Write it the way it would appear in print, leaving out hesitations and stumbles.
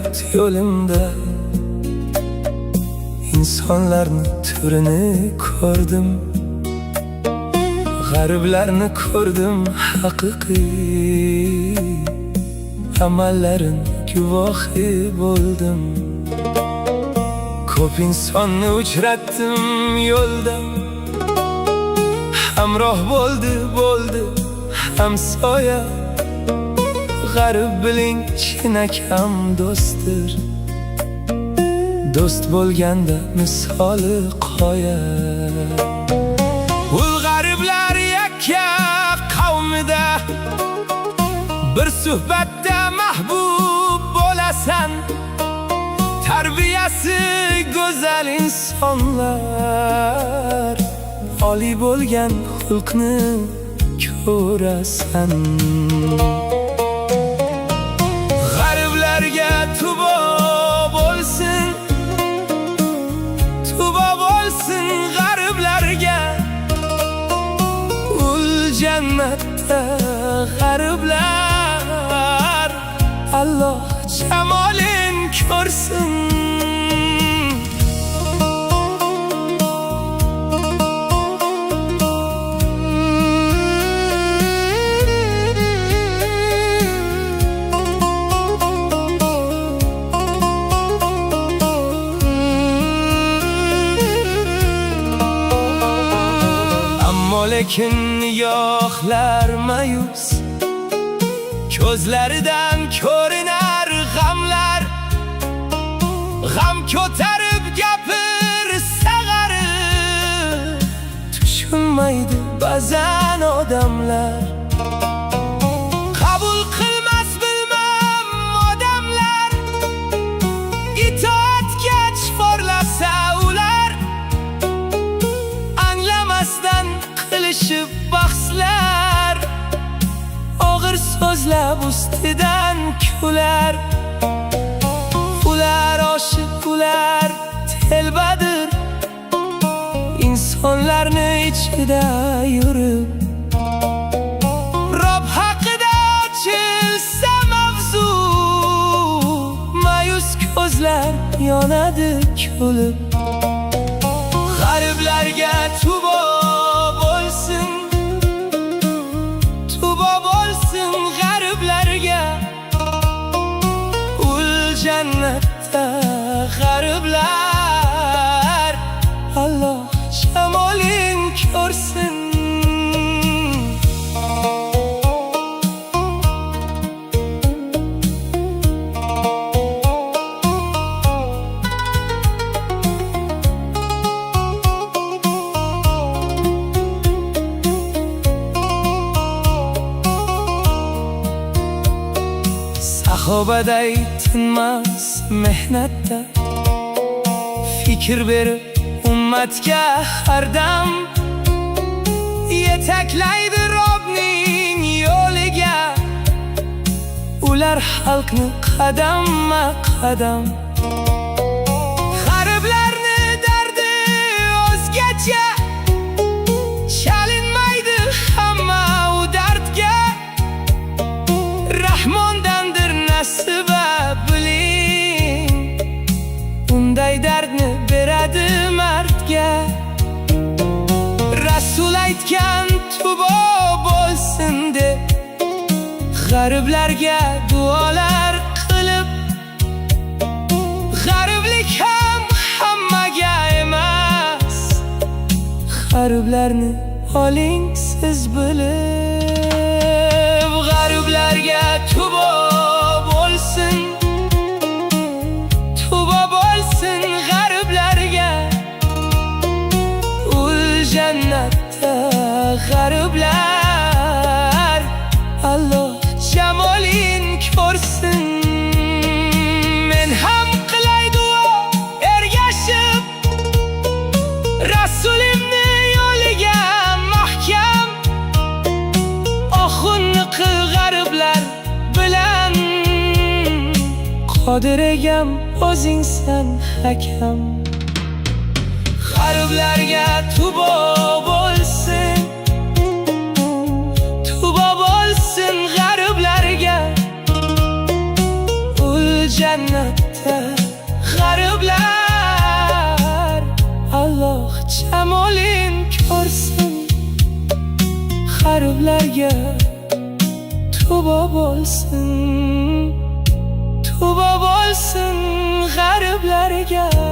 hayot yo'limda insonlarni turini ko'rdim, g'ariblarni ko'rdim haqiqiy, amallarin guvohi bo'ldim. Ko'p insonni uchratdim yo'lda, hamroh bo'ldi hamsoya. G'arib biling chinakam do'stdir, do'st bo'lganda misoli qoya. Ul g'ariblar yakka qavmida bir suhbatda mahbub bo'lasan. Tarbiyasi go'zal insonlar, oliy bo'lgan xulqni ko'rasan. G'ariblarga tubo bo'lsin, tubo bo'lsin g'ariblarga. Ul jannatda g'ariblar, Alloh jamolin ko'rsin. Lekin nigohlar mayus, ko'zlaridan ko'rinar g'amlar. G'am ko'tarib gapirsa g'arib, tushunmaydi ba'zan odamlar. Qabul qilmas bilmam odamlar, itoatga chorlasa ular. Anglamasdan qilishib bahslar, og'ir so'zlab ustidan kular. Ular oshiq, ular telbadir, insonlarni ichida yurib. Rob haqida ochilsa mavzu, mayus ko'zlar yonadi kulib. G'ariblarga tubo bo'lsin, tubo bo'lsin g'ariblarga. Ul jannatda g'ariblar, Alloh jamolin ko'rsin. Sahobaday tinmas mehnatda, fikr berib ummatga har dam. Yetaklaydi Robning yo'liga, ular xalqni qadamma qadam. G'ariblarni dardi o'zgacha, chalinmaydi hamma u dardga. Rahmondandir nasiba biling, unday dardni beradi mardga. Rasul aytgan tubo bo'lsin deb, g'ariblarga duolar qilib. G'ariblik ham hammaga emas, g'ariblarni oling siz bilib. G'ariblarga tubo bo'lsin, tubo bo'lsin g'ariblarga. Ul jannatda g'ariblar, Alloh jamolin ko'rsin. Men ham qilay duo ergashib, Rasulimni yo'liga mahkam. Oxunni qil g'ariblar bilan, Qodir egam o'zingsan hakam. G'ariblarga tubo bo'lsin, tubo bo'lsin g'ariblarga. Ul jannat jamoling ko'rsin, g'ariblarga tubo bo'lsin, tubo bo'lsin g'ariblarga.